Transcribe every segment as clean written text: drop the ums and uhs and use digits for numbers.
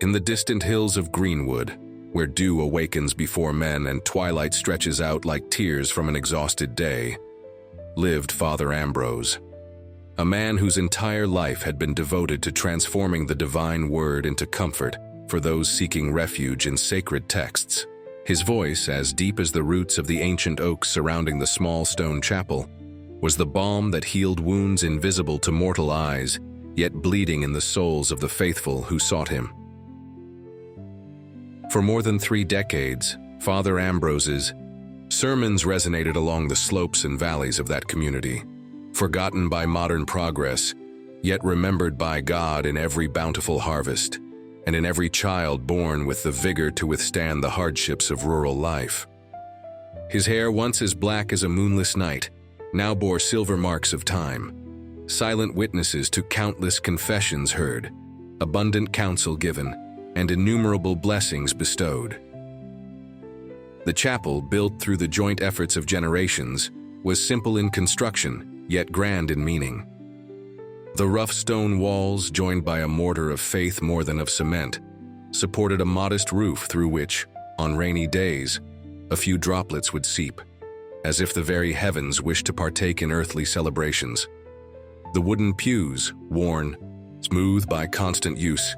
In the distant hills of Greenwood, where dew awakens before men and twilight stretches out like tears from an exhausted day, lived Father Ambrose, a man whose entire life had been devoted to transforming the divine word into comfort for those seeking refuge in sacred texts. His voice, as deep as the roots of the ancient oaks surrounding the small stone chapel, was the balm that healed wounds invisible to mortal eyes, yet bleeding in the souls of the faithful who sought him. For more than 3 decades, Father Ambrose's sermons resonated along the slopes and valleys of that community, forgotten by modern progress, yet remembered by God in every bountiful harvest, and in every child born with the vigor to withstand the hardships of rural life. His hair, once as black as a moonless night, now bore silver marks of time, silent witnesses to countless confessions heard, abundant counsel given, and innumerable blessings bestowed. The chapel, built through the joint efforts of generations, was simple in construction, yet grand in meaning. The rough stone walls, joined by a mortar of faith more than of cement, supported a modest roof through which, on rainy days, a few droplets would seep, as if the very heavens wished to partake in earthly celebrations. The wooden pews, worn, smooth by constant use,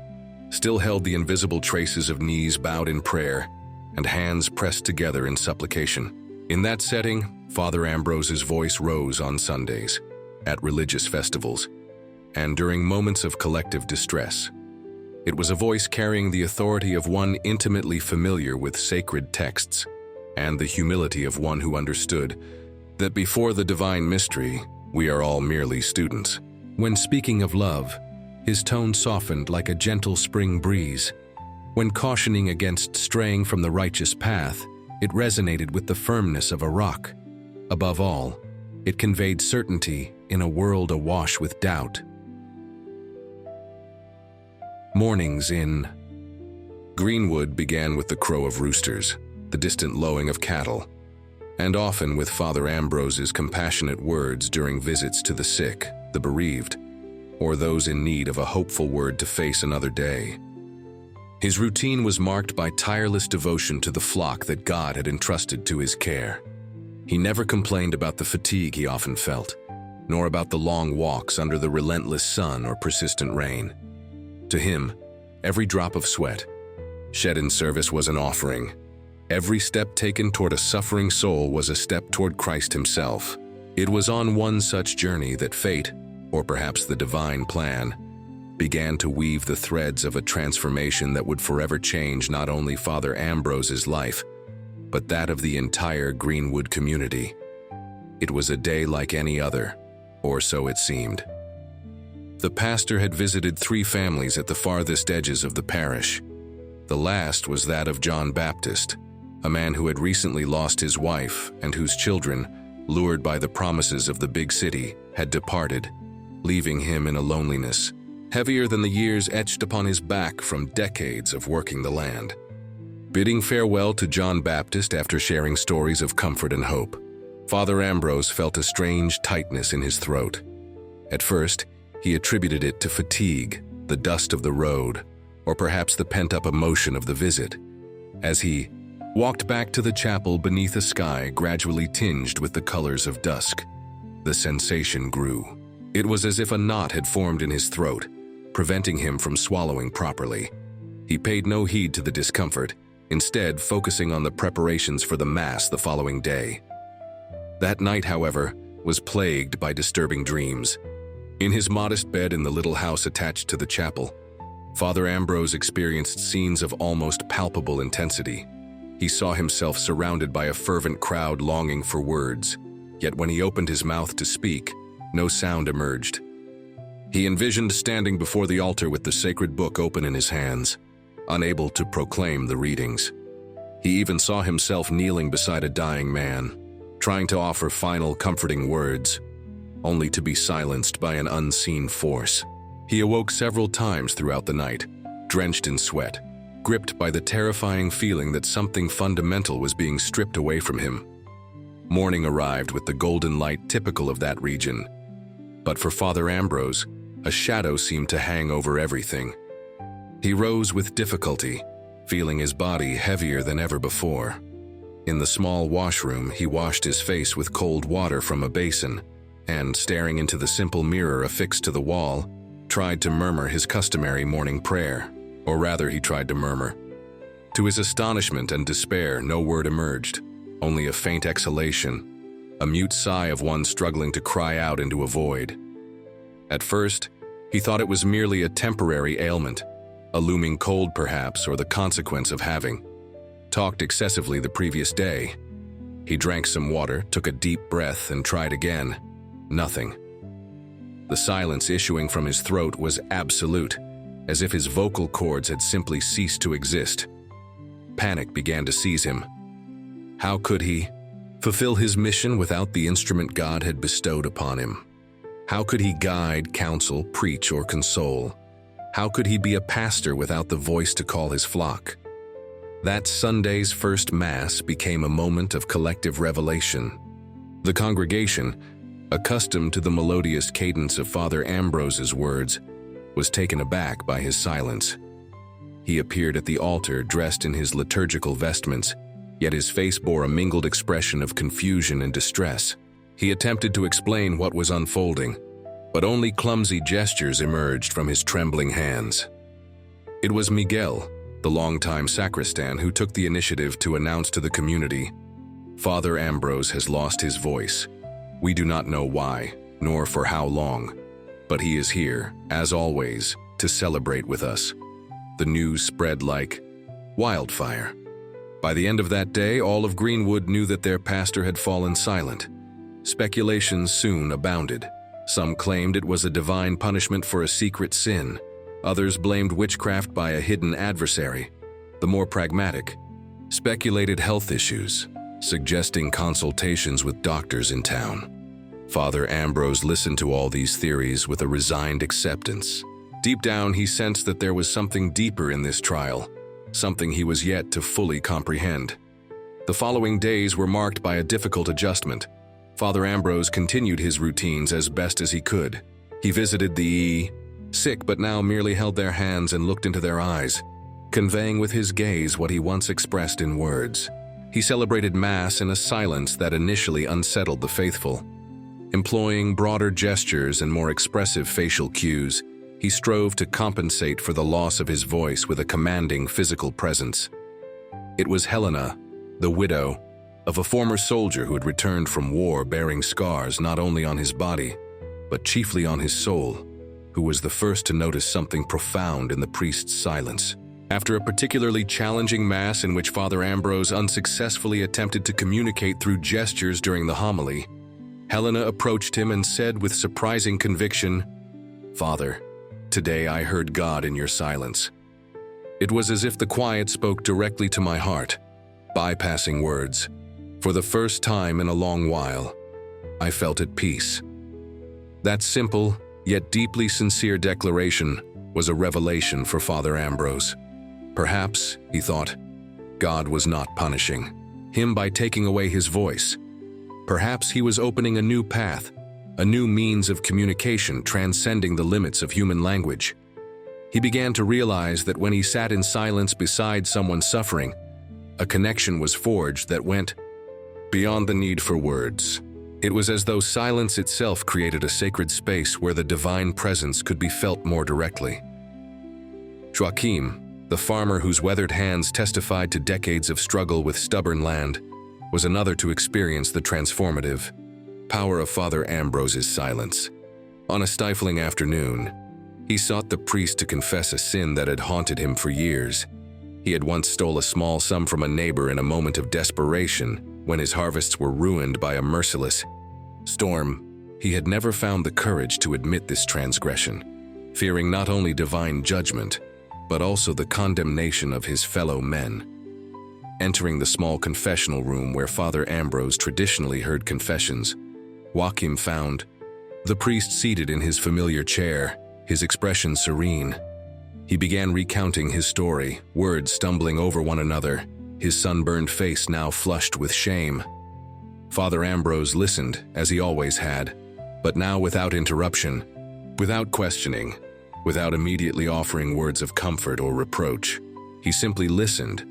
still held the invisible traces of knees bowed in prayer and hands pressed together in supplication. In that setting, Father Ambrose's voice rose on Sundays, at religious festivals, and during moments of collective distress. It was a voice carrying the authority of one intimately familiar with sacred texts, and the humility of one who understood that before the divine mystery, we are all merely students. When speaking of love, his tone softened like a gentle spring breeze. When cautioning against straying from the righteous path, it resonated with the firmness of a rock. Above all, it conveyed certainty in a world awash with doubt. Mornings in Greenwood began with the crow of roosters, the distant lowing of cattle, and often with Father Ambrose's compassionate words during visits to the sick, the bereaved, or those in need of a hopeful word to face another day. His routine was marked by tireless devotion to the flock that God had entrusted to his care. He never complained about the fatigue he often felt, nor about the long walks under the relentless sun or persistent rain. To him, every drop of sweat shed in service was an offering. Every step taken toward a suffering soul was a step toward Christ himself. It was on one such journey that fate, or perhaps the divine plan, began to weave the threads of a transformation that would forever change not only Father Ambrose's life, but that of the entire Greenwood community. It was a day like any other, or so it seemed. The pastor had visited 3 families at the farthest edges of the parish. The last was that of John Baptist, a man who had recently lost his wife and whose children, lured by the promises of the big city, had departed, leaving him in a loneliness heavier than the years etched upon his back from decades of working the land. Bidding farewell to John Baptist after sharing stories of comfort and hope, Father Ambrose felt a strange tightness in his throat. At first, he attributed it to fatigue, the dust of the road, or perhaps the pent-up emotion of the visit. As he walked back to the chapel beneath a sky gradually tinged with the colors of dusk, the sensation grew. It was as if a knot had formed in his throat, preventing him from swallowing properly. He paid no heed to the discomfort, instead focusing on the preparations for the Mass the following day. That night, however, was plagued by disturbing dreams. In his modest bed in the little house attached to the chapel, Father Ambrose experienced scenes of almost palpable intensity. He saw himself surrounded by a fervent crowd longing for words, yet when he opened his mouth to speak, no sound emerged. He envisioned standing before the altar with the sacred book open in his hands, unable to proclaim the readings. He even saw himself kneeling beside a dying man, trying to offer final comforting words, only to be silenced by an unseen force. He awoke several times throughout the night, drenched in sweat, gripped by the terrifying feeling that something fundamental was being stripped away from him. Morning arrived with the golden light typical of that region, but for Father Ambrose, a shadow seemed to hang over everything. He rose with difficulty, feeling his body heavier than ever before. In the small washroom, he washed his face with cold water from a basin, and, staring into the simple mirror affixed to the wall, tried to murmur his customary morning prayer. Or rather, he tried to murmur. To his astonishment and despair, no word emerged, only a faint exhalation, a mute sigh of one struggling to cry out into a void. At first, he thought it was merely a temporary ailment, a looming cold perhaps, or the consequence of having talked excessively the previous day. He drank some water, took a deep breath, and tried again. Nothing. The silence issuing from his throat was absolute, as if his vocal cords had simply ceased to exist. Panic began to seize him. How could he fulfill his mission without the instrument God had bestowed upon him? How could he guide, counsel, preach, or console? How could he be a pastor without the voice to call his flock? That Sunday's first Mass became a moment of collective revelation. The congregation, accustomed to the melodious cadence of Father Ambrose's words, was taken aback by his silence. He appeared at the altar dressed in his liturgical vestments, yet his face bore a mingled expression of confusion and distress. He attempted to explain what was unfolding, but only clumsy gestures emerged from his trembling hands. It was Miguel, the longtime sacristan, who took the initiative to announce to the community, "Father Ambrose has lost his voice. We do not know why, nor for how long, but he is here, as always, to celebrate with us." The news spread like wildfire. By the end of that day, all of Greenwood knew that their pastor had fallen silent. Speculations soon abounded. Some claimed it was a divine punishment for a secret sin. Others blamed witchcraft by a hidden adversary. The more pragmatic speculated health issues, suggesting consultations with doctors in town. Father Ambrose listened to all these theories with a resigned acceptance. Deep down, he sensed that there was something deeper in this trial, something he was yet to fully comprehend. The following days were marked by a difficult adjustment. Father Ambrose continued his routines as best as he could. He visited the sick, but now merely held their hands and looked into their eyes, conveying with his gaze what he once expressed in words. He celebrated Mass in a silence that initially unsettled the faithful. Employing broader gestures and more expressive facial cues, he strove to compensate for the loss of his voice with a commanding physical presence. It was Helena, the widow of a former soldier who had returned from war bearing scars not only on his body, but chiefly on his soul, who was the first to notice something profound in the priest's silence. After a particularly challenging Mass in which Father Ambrose unsuccessfully attempted to communicate through gestures during the homily, Helena approached him and said with surprising conviction, "Father, today I heard God in your silence." It was as if the quiet spoke directly to my heart, bypassing words. For the first time in a long while, I felt at peace. That simple, yet deeply sincere declaration was a revelation for Father Ambrose. Perhaps, he thought, God was not punishing him by taking away his voice. Perhaps he was opening a new path, a new means of communication transcending the limits of human language. He began to realize that when he sat in silence beside someone suffering, a connection was forged that went beyond the need for words. It was as though silence itself created a sacred space where the divine presence could be felt more directly. Joachim, the farmer whose weathered hands testified to decades of struggle with stubborn land, was another to experience the transformative power of Father Ambrose's silence. On a stifling afternoon, he sought the priest to confess a sin that had haunted him for years. He had once stole a small sum from a neighbor in a moment of desperation when his harvests were ruined by a merciless storm. He had never found the courage to admit this transgression, fearing not only divine judgment, but also the condemnation of his fellow men. Entering the small confessional room where Father Ambrose traditionally heard confessions, Joachim found the priest seated in his familiar chair, his expression serene. He began recounting his story, words stumbling over one another, his sunburned face now flushed with shame. Father Ambrose listened, as he always had, but now without interruption, without questioning. Without immediately offering words of comfort or reproach, he simply listened,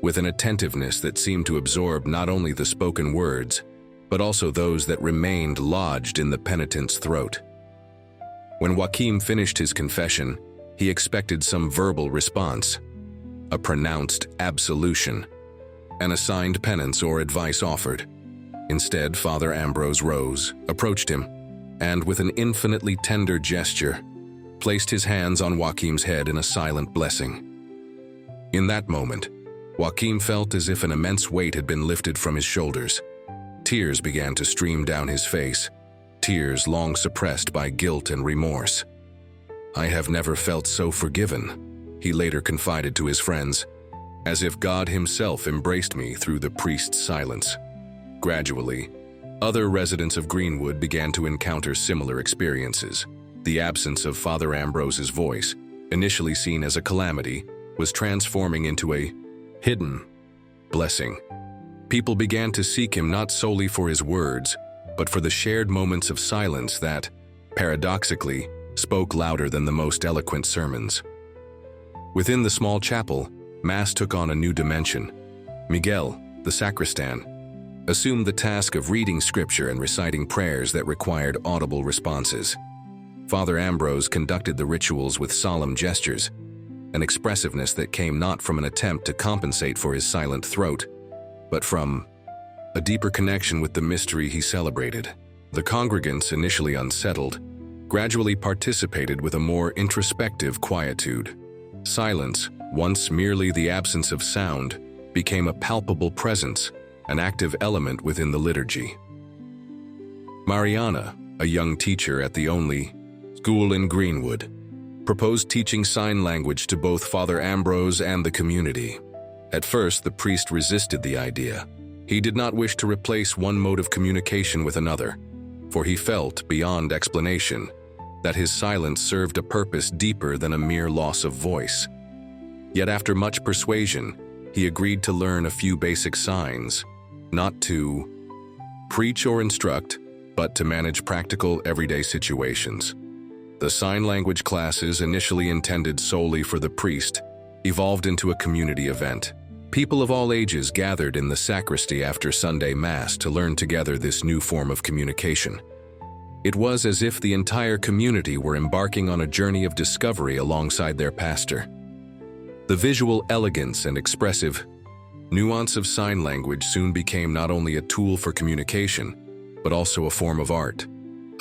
with an attentiveness that seemed to absorb not only the spoken words, but also those that remained lodged in the penitent's throat. When Joachim finished his confession, he expected some verbal response, a pronounced absolution, an assigned penance or advice offered. Instead, Father Ambrose rose, approached him, and with an infinitely tender gesture, placed his hands on Joachim's head in a silent blessing. In that moment, Joachim felt as if an immense weight had been lifted from his shoulders. Tears began to stream down his face, tears long suppressed by guilt and remorse. "I have never felt so forgiven," he later confided to his friends, "as if God himself embraced me through the priest's silence." Gradually, other residents of Greenwood began to encounter similar experiences. The absence of Father Ambrose's voice, initially seen as a calamity, was transforming into a hidden blessing. People began to seek him not solely for his words, but for the shared moments of silence that, paradoxically, spoke louder than the most eloquent sermons. Within the small chapel, Mass took on a new dimension. Miguel, the sacristan, assumed the task of reading scripture and reciting prayers that required audible responses. Father Ambrose conducted the rituals with solemn gestures, an expressiveness that came not from an attempt to compensate for his silent throat, but from a deeper connection with the mystery he celebrated. The congregants, initially unsettled, gradually participated with a more introspective quietude. Silence, once merely the absence of sound, became a palpable presence, an active element within the liturgy. Mariana, a young teacher at the only school in Greenwood, proposed teaching sign language to both Father Ambrose and the community. At first, the priest resisted the idea. He did not wish to replace one mode of communication with another, for he felt, beyond explanation, that his silence served a purpose deeper than a mere loss of voice. Yet after much persuasion, he agreed to learn a few basic signs, not to preach or instruct, but to manage practical, everyday situations. The sign language classes, initially intended solely for the priest, evolved into a community event. People of all ages gathered in the sacristy after Sunday Mass to learn together this new form of communication. It was as if the entire community were embarking on a journey of discovery alongside their pastor. The visual elegance and expressive nuance of sign language soon became not only a tool for communication, but also a form of art,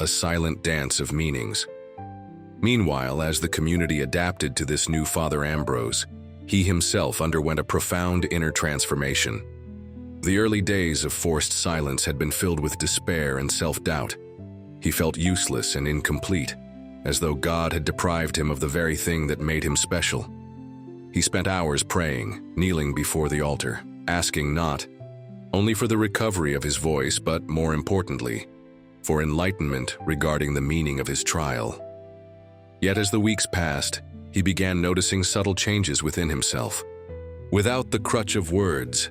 a silent dance of meanings. Meanwhile, as the community adapted to this new Father Ambrose, he himself underwent a profound inner transformation. The early days of forced silence had been filled with despair and self-doubt. He felt useless and incomplete, as though God had deprived him of the very thing that made him special. He spent hours praying, kneeling before the altar, asking not only for the recovery of his voice, but more importantly, for enlightenment regarding the meaning of his trial. Yet as the weeks passed, he began noticing subtle changes within himself. Without the crutch of words,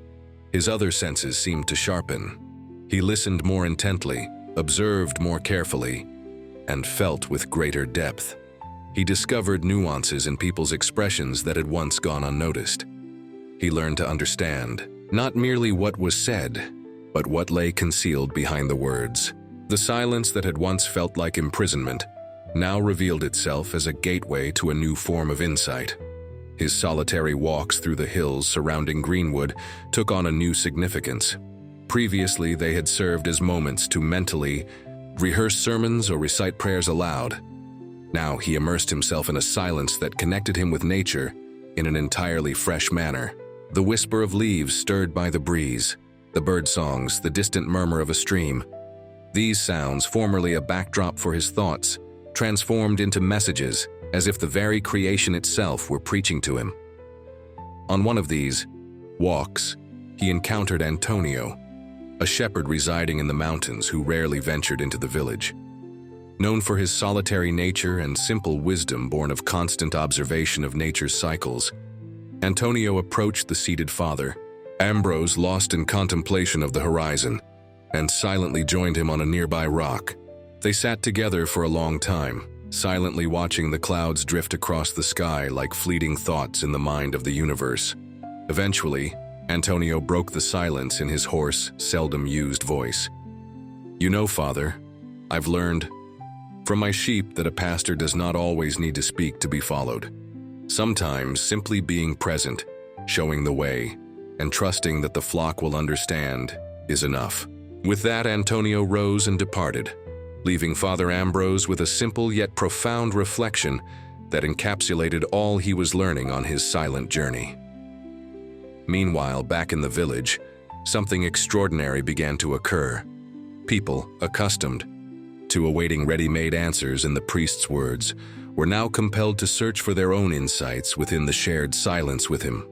his other senses seemed to sharpen. He listened more intently, observed more carefully, and felt with greater depth. He discovered nuances in people's expressions that had once gone unnoticed. He learned to understand not merely what was said, but what lay concealed behind the words. The silence that had once felt like imprisonment now revealed itself as a gateway to a new form of insight. His solitary walks through the hills surrounding Greenwood took on a new significance. Previously, they had served as moments to mentally rehearse sermons or recite prayers aloud. Now he immersed himself in a silence that connected him with nature in an entirely fresh manner. The whisper of leaves stirred by the breeze, the bird songs, the distant murmur of a stream. These sounds, formerly a backdrop for his thoughts, transformed into messages, as if the very creation itself were preaching to him. On one of these walks, he encountered Antonio, a shepherd residing in the mountains who rarely ventured into the village. Known for his solitary nature and simple wisdom born of constant observation of nature's cycles, Antonio approached the seated Father Ambrose, lost in contemplation of the horizon, and silently joined him on a nearby rock. They sat together for a long time, silently watching the clouds drift across the sky like fleeting thoughts in the mind of the universe. Eventually, Antonio broke the silence in his hoarse, seldom-used voice. "You know, Father, I've learned from my sheep that a pastor does not always need to speak to be followed. Sometimes simply being present, showing the way, and trusting that the flock will understand is enough." With that, Antonio rose and departed, leaving Father Ambrose with a simple yet profound reflection that encapsulated all he was learning on his silent journey. Meanwhile, back in the village, something extraordinary began to occur. People, accustomed to awaiting ready-made answers in the priest's words, were now compelled to search for their own insights within the shared silence with him.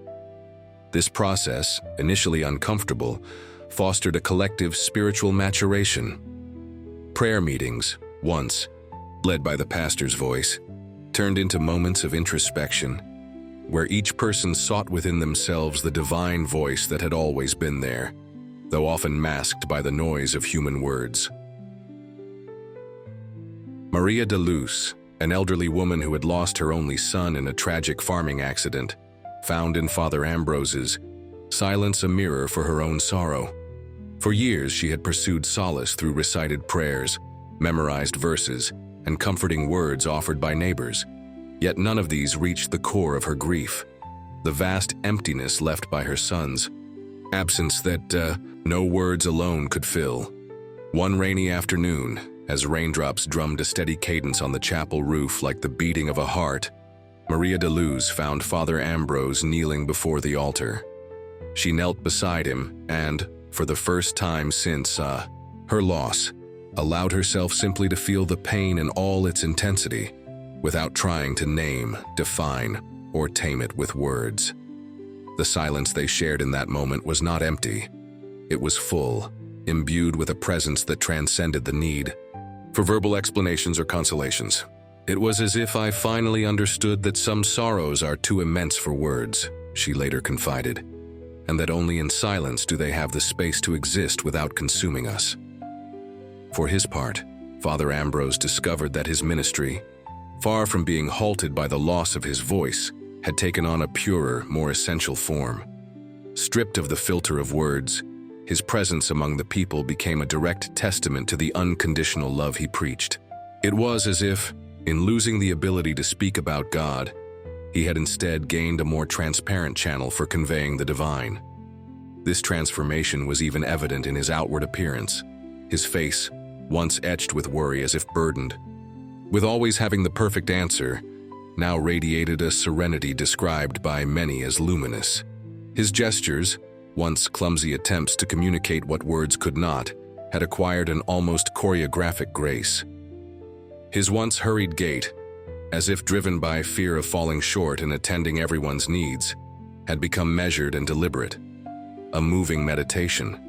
This process, initially uncomfortable, fostered a collective spiritual maturation. Prayer meetings, once led by the pastor's voice, turned into moments of introspection, where each person sought within themselves the divine voice that had always been there, though often masked by the noise of human words. Maria de Luz, an elderly woman who had lost her only son in a tragic farming accident, found in Father Ambrose's silence a mirror for her own sorrow. For years, she had pursued solace through recited prayers, memorized verses, and comforting words offered by neighbors. Yet none of these reached the core of her grief, the vast emptiness left by her sons, absence that no words alone could fill. One rainy afternoon, as raindrops drummed a steady cadence on the chapel roof like the beating of a heart, Maria de Luz found Father Ambrose kneeling before the altar. She knelt beside him and, for the first time since her loss, allowed herself simply to feel the pain in all its intensity, without trying to name, define, or tame it with words. The silence they shared in that moment was not empty. It was full, imbued with a presence that transcended the need for verbal explanations or consolations. "It was as if I finally understood that some sorrows are too immense for words," she later confided, "and that only in silence do they have the space to exist without consuming us." For his part, Father Ambrose discovered that his ministry, far from being halted by the loss of his voice, had taken on a purer, more essential form. Stripped of the filter of words, his presence among the people became a direct testament to the unconditional love he preached. It was as if, in losing the ability to speak about God, he had instead gained a more transparent channel for conveying the divine. This transformation was even evident in his outward appearance. His face, once etched with worry as if burdened with always having the perfect answer, now radiated a serenity described by many as luminous. His gestures, once clumsy attempts to communicate what words could not, had acquired an almost choreographic grace. His once hurried gait, as if driven by fear of falling short in attending everyone's needs, had become measured and deliberate, a moving meditation.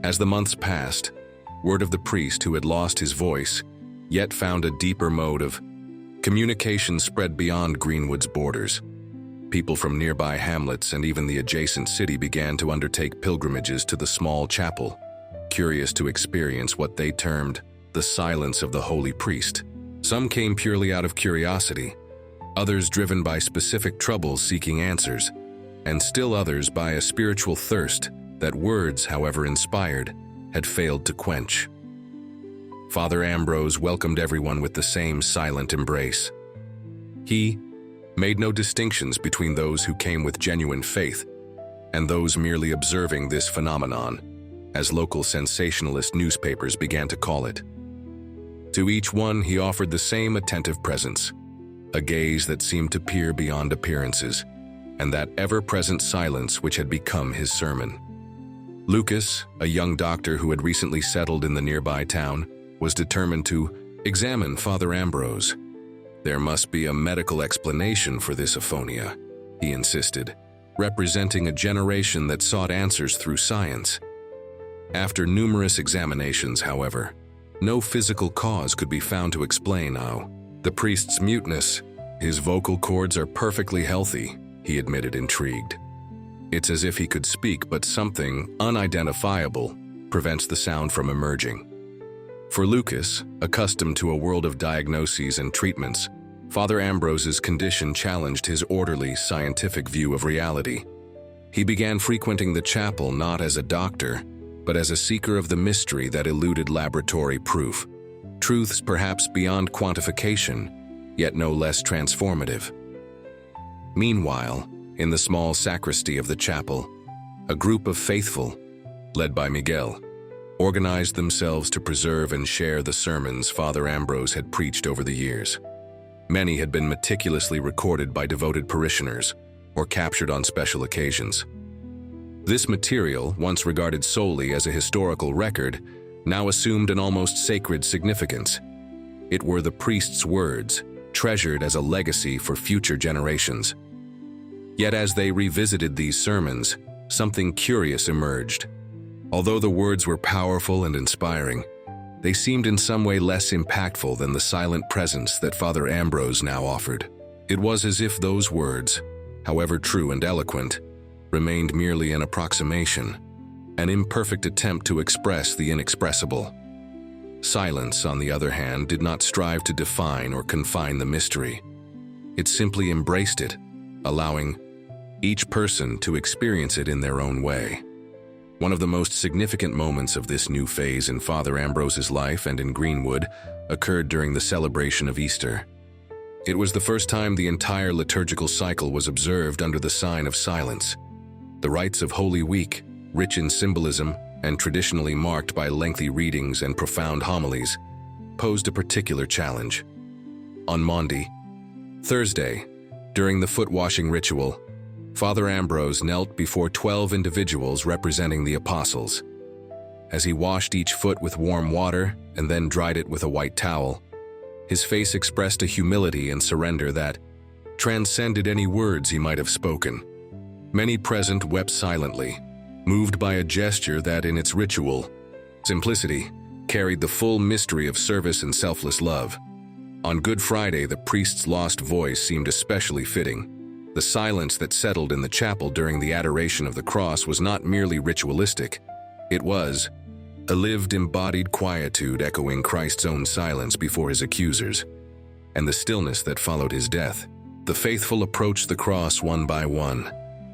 As the months passed, word of the priest who had lost his voice, yet found a deeper mode of communication spread beyond Greenwood's borders. People from nearby hamlets and even the adjacent city began to undertake pilgrimages to the small chapel, curious to experience what they termed the silence of the holy priest. Some came purely out of curiosity, others driven by specific troubles seeking answers, and still others by a spiritual thirst that words, however inspired, had failed to quench. Father Ambrose welcomed everyone with the same silent embrace. He made no distinctions between those who came with genuine faith and those merely observing this phenomenon, as local sensationalist newspapers began to call it. To each one he offered the same attentive presence, a gaze that seemed to peer beyond appearances, and that ever-present silence which had become his sermon. Lucas, a young doctor who had recently settled in the nearby town, was determined to examine Father Ambrose. There must be a medical explanation for this aphonia, he insisted, representing a generation that sought answers through science. After numerous examinations, however, no physical cause could be found to explain how the priest's muteness. "His vocal cords are perfectly healthy," he admitted, intrigued. "It's as if he could speak, but something unidentifiable prevents the sound from emerging." For Lucas, accustomed to a world of diagnoses and treatments, Father Ambrose's condition challenged his orderly, scientific view of reality. He began frequenting the chapel not as a doctor, but as a seeker of the mystery that eluded laboratory proof. Truths perhaps beyond quantification, yet no less transformative. Meanwhile, in the small sacristy of the chapel, a group of faithful, led by Miguel, organized themselves to preserve and share the sermons Father Ambrose had preached over the years. Many had been meticulously recorded by devoted parishioners or captured on special occasions. This material, once regarded solely as a historical record, now assumed an almost sacred significance. It were the priest's words, treasured as a legacy for future generations. Yet as they revisited these sermons, something curious emerged. Although the words were powerful and inspiring, they seemed in some way less impactful than the silent presence that Father Ambrose now offered. It was as if those words, however true and eloquent, remained merely an approximation, an imperfect attempt to express the inexpressible. Silence, on the other hand, did not strive to define or confine the mystery. It simply embraced it, allowing each person to experience it in their own way. One of the most significant moments of this new phase in Father Ambrose's life and in Greenwood occurred during the celebration of Easter. It was the first time the entire liturgical cycle was observed under the sign of silence. The rites of Holy Week, rich in symbolism and traditionally marked by lengthy readings and profound homilies, posed a particular challenge. On Maundy, Thursday, during the foot-washing ritual, Father Ambrose knelt before 12 individuals representing the apostles. As he washed each foot with warm water and then dried it with a white towel, his face expressed a humility and surrender that transcended any words he might have spoken. Many present wept silently, moved by a gesture that, in its ritual simplicity, carried the full mystery of service and selfless love. On Good Friday, the priest's lost voice seemed especially fitting. The silence that settled in the chapel during the adoration of the cross was not merely ritualistic. It was a lived, embodied quietude echoing Christ's own silence before his accusers, and the stillness that followed his death. The faithful approached the cross one by one,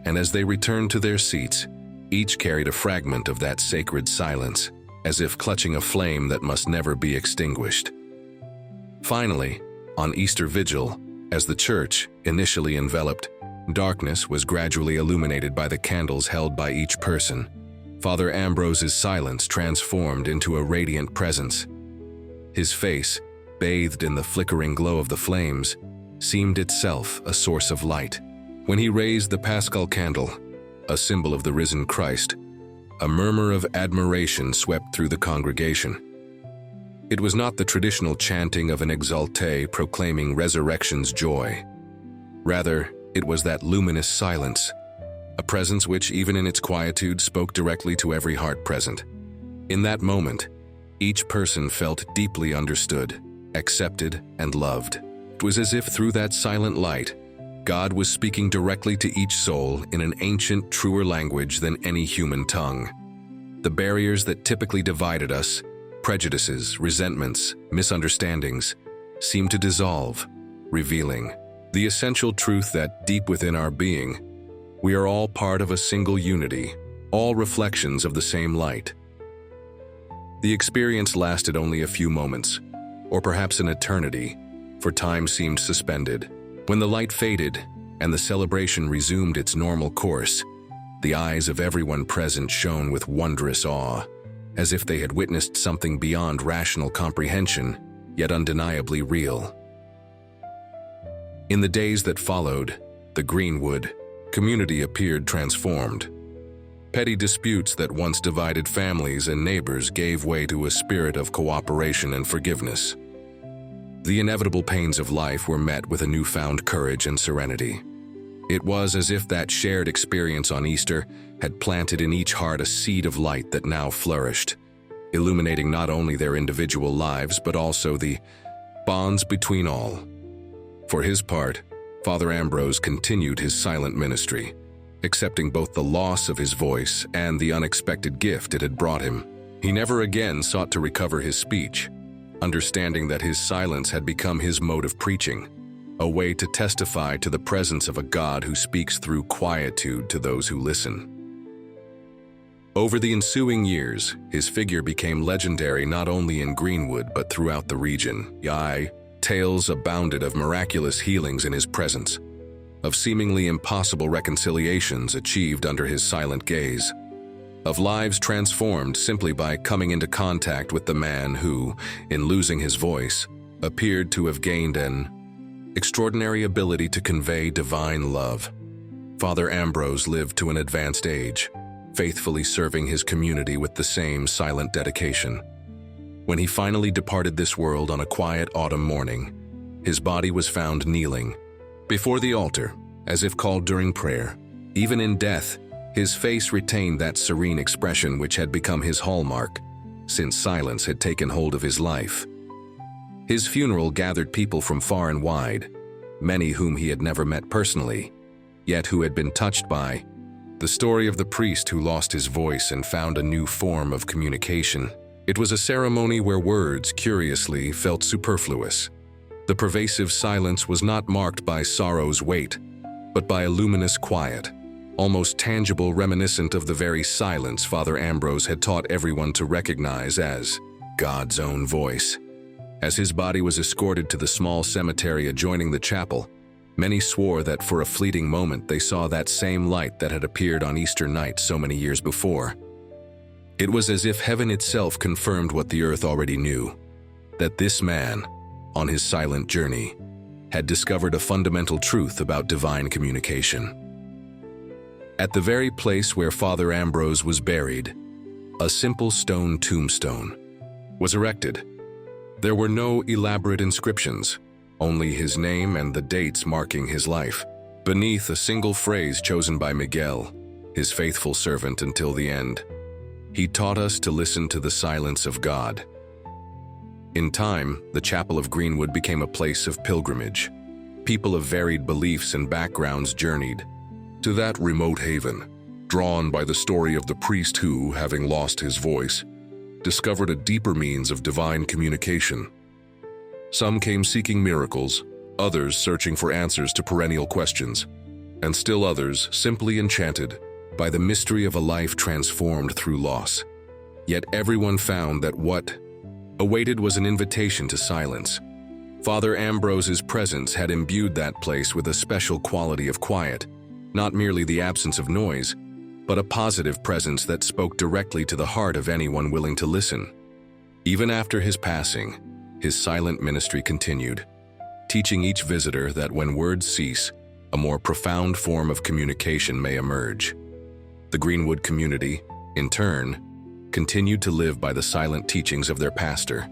and as they returned to their seats, each carried a fragment of that sacred silence, as if clutching a flame that must never be extinguished. Finally, on Easter Vigil, as the church, initially enveloped, darkness was gradually illuminated by the candles held by each person. Father Ambrose's silence transformed into a radiant presence. His face, bathed in the flickering glow of the flames, seemed itself a source of light. When he raised the Paschal candle, a symbol of the risen Christ, a murmur of admiration swept through the congregation. It was not the traditional chanting of an exalté proclaiming resurrection's joy. Rather, it was that luminous silence, a presence which, even in its quietude, spoke directly to every heart present. In that moment, each person felt deeply understood, accepted, and loved. It was as if through that silent light, God was speaking directly to each soul in an ancient, truer language than any human tongue. The barriers that typically divided us, prejudices, resentments, misunderstandings, seemed to dissolve, revealing the essential truth that, deep within our being, we are all part of a single unity, all reflections of the same light. The experience lasted only a few moments, or perhaps an eternity, for time seemed suspended. When the light faded and the celebration resumed its normal course, the eyes of everyone present shone with wondrous awe, as if they had witnessed something beyond rational comprehension, yet undeniably real. In the days that followed, the Greenwood community appeared transformed. Petty disputes that once divided families and neighbors gave way to a spirit of cooperation and forgiveness. The inevitable pains of life were met with a newfound courage and serenity. It was as if that shared experience on Easter had planted in each heart a seed of light that now flourished, illuminating not only their individual lives but also the bonds between all. For his part, Father Ambrose continued his silent ministry, accepting both the loss of his voice and the unexpected gift it had brought him. He never again sought to recover his speech, understanding that his silence had become his mode of preaching, a way to testify to the presence of a God who speaks through quietude to those who listen. Over the ensuing years, his figure became legendary not only in Greenwood but throughout the region. Tales abounded of miraculous healings in his presence, of seemingly impossible reconciliations achieved under his silent gaze, of lives transformed simply by coming into contact with the man who, in losing his voice, appeared to have gained an extraordinary ability to convey divine love. Father Ambrose lived to an advanced age, faithfully serving his community with the same silent dedication. When he finally departed this world on a quiet autumn morning, his body was found kneeling before the altar, as if called during prayer. Even in death, his face retained that serene expression which had become his hallmark, since silence had taken hold of his life. His funeral gathered people from far and wide, many whom he had never met personally, yet who had been touched by the story of the priest who lost his voice and found a new form of communication. It was a ceremony where words, curiously, felt superfluous. The pervasive silence was not marked by sorrow's weight, but by a luminous quiet, almost tangible, reminiscent of the very silence Father Ambrose had taught everyone to recognize as God's own voice. As his body was escorted to the small cemetery adjoining the chapel, many swore that for a fleeting moment they saw that same light that had appeared on Easter night so many years before. It was as if heaven itself confirmed what the earth already knew, that this man, on his silent journey, had discovered a fundamental truth about divine communication. At the very place where Father Ambrose was buried, a simple stone tombstone was erected. There were no elaborate inscriptions, only his name and the dates marking his life, beneath a single phrase chosen by Miguel, his faithful servant until the end. He taught us to listen to the silence of God. In time, the Chapel of Greenwood became a place of pilgrimage. People of varied beliefs and backgrounds journeyed to that remote haven, drawn by the story of the priest who, having lost his voice, discovered a deeper means of divine communication. Some came seeking miracles, others searching for answers to perennial questions, and still others simply enchanted by the mystery of a life transformed through loss. Yet everyone found that what awaited was an invitation to silence. Father Ambrose's presence had imbued that place with a special quality of quiet, not merely the absence of noise, but a positive presence that spoke directly to the heart of anyone willing to listen. Even after his passing, his silent ministry continued, teaching each visitor that when words cease, a more profound form of communication may emerge. The Greenwood community, in turn, continued to live by the silent teachings of their pastor.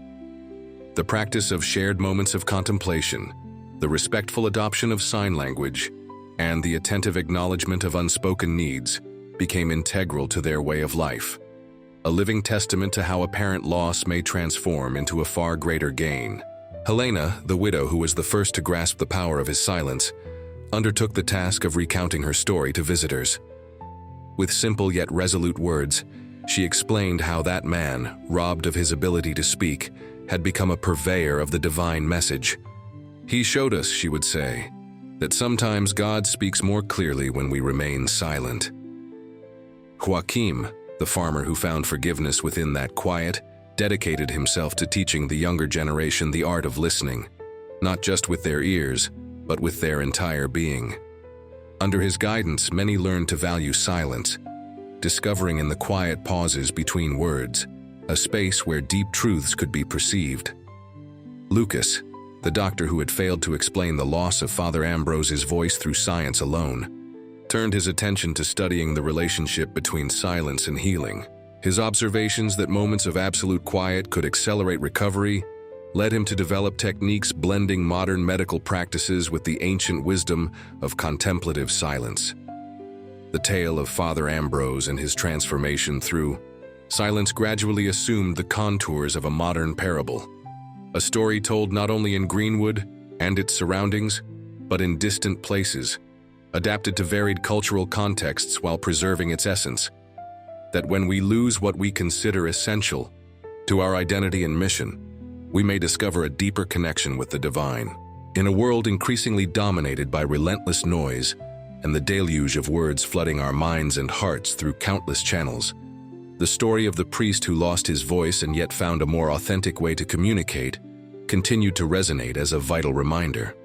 The practice of shared moments of contemplation, the respectful adoption of sign language, and the attentive acknowledgement of unspoken needs became integral to their way of life, a living testament to how apparent loss may transform into a far greater gain. Helena, the widow who was the first to grasp the power of his silence, undertook the task of recounting her story to visitors. With simple yet resolute words, she explained how that man, robbed of his ability to speak, had become a purveyor of the divine message. He showed us, she would say, that sometimes God speaks more clearly when we remain silent. Joaquim, the farmer who found forgiveness within that quiet, dedicated himself to teaching the younger generation the art of listening, not just with their ears, but with their entire being. Under his guidance, many learned to value silence, discovering in the quiet pauses between words a space where deep truths could be perceived. Lucas, the doctor who had failed to explain the loss of Father Ambrose's voice through science alone, turned his attention to studying the relationship between silence and healing. His observations that moments of absolute quiet could accelerate recovery led him to develop techniques blending modern medical practices with the ancient wisdom of contemplative silence. The tale of Father Ambrose and his transformation through silence gradually assumed the contours of a modern parable, a story told not only in Greenwood and its surroundings, but in distant places, adapted to varied cultural contexts while preserving its essence. that when we lose what we consider essential to our identity and mission, we may discover a deeper connection with the divine. In a world increasingly dominated by relentless noise and the deluge of words flooding our minds and hearts through countless channels, the story of the priest who lost his voice and yet found a more authentic way to communicate continued to resonate as a vital reminder.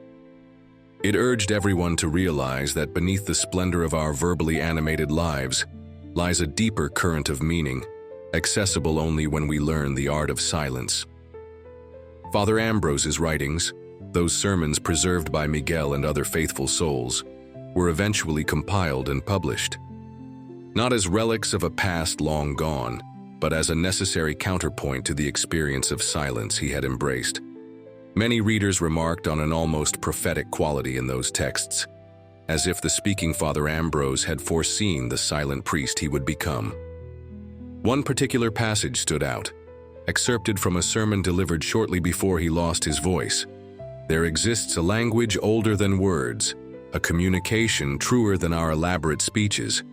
It urged everyone to realize that beneath the splendor of our verbally animated lives lies a deeper current of meaning, accessible only when we learn the art of silence. Father Ambrose's writings, those sermons preserved by Miguel and other faithful souls, were eventually compiled and published, not as relics of a past long gone, but as a necessary counterpoint to the experience of silence he had embraced. Many readers remarked on an almost prophetic quality in those texts, as if the speaking Father Ambrose had foreseen the silent priest he would become. One particular passage stood out, excerpted from a sermon delivered shortly before he lost his voice. There exists a language older than words, a communication truer than our elaborate speeches.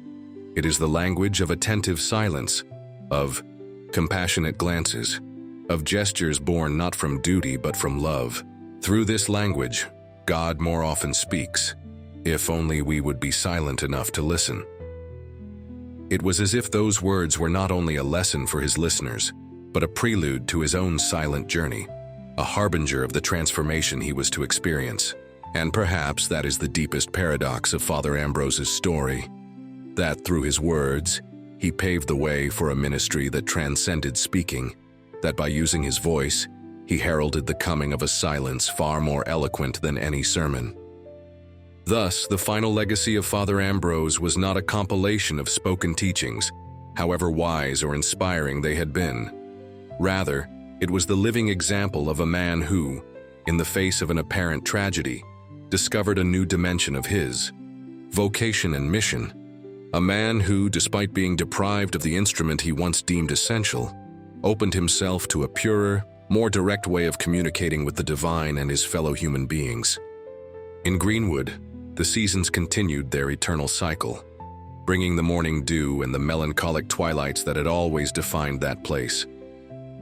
It is the language of attentive silence, of compassionate glances, of gestures born not from duty but from love. Through this language, God more often speaks, if only we would be silent enough to listen. It was as if those words were not only a lesson for his listeners, but a prelude to his own silent journey, a harbinger of the transformation he was to experience. And perhaps that is the deepest paradox of Father Ambrose's story, that through his words, he paved the way for a ministry that transcended speaking, that by using his voice, he heralded the coming of a silence far more eloquent than any sermon. Thus, the final legacy of Father Ambrose was not a compilation of spoken teachings, however wise or inspiring they had been. Rather, it was the living example of a man who, in the face of an apparent tragedy, discovered a new dimension of his vocation and mission. A man who, despite being deprived of the instrument he once deemed essential, opened himself to a purer, more direct way of communicating with the divine and his fellow human beings. In Greenwood, the seasons continued their eternal cycle, bringing the morning dew and the melancholic twilights that had always defined that place.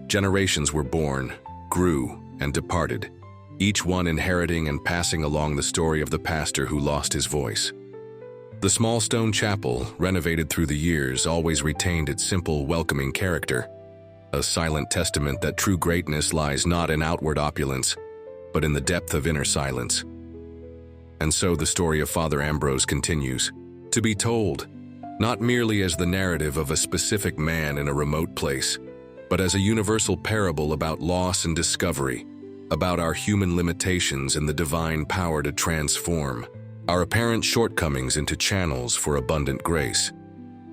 Generations were born, grew, and departed, each one inheriting and passing along the story of the pastor who lost his voice. The small stone chapel, renovated through the years, always retained its simple, welcoming character, a silent testament that true greatness lies not in outward opulence, but in the depth of inner silence. And so the story of Father Ambrose continues, to be told, not merely as the narrative of a specific man in a remote place, but as a universal parable about loss and discovery, about our human limitations and the divine power to transform our apparent shortcomings into channels for abundant grace.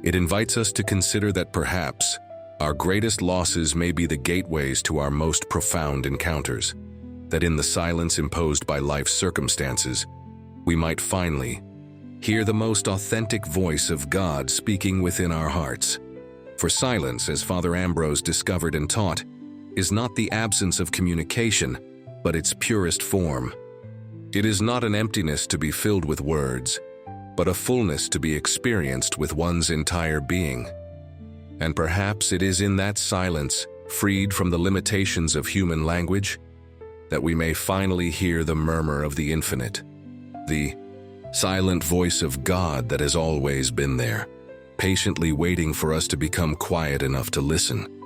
It invites us to consider that perhaps our greatest losses may be the gateways to our most profound encounters, that in the silence imposed by life's circumstances, we might finally hear the most authentic voice of God speaking within our hearts. For silence, as Father Ambrose discovered and taught, is not the absence of communication, but its purest form. It is not an emptiness to be filled with words, but a fullness to be experienced with one's entire being. And perhaps it is in that silence, freed from the limitations of human language, that we may finally hear the murmur of the infinite, the silent voice of God that has always been there, patiently waiting for us to become quiet enough to listen.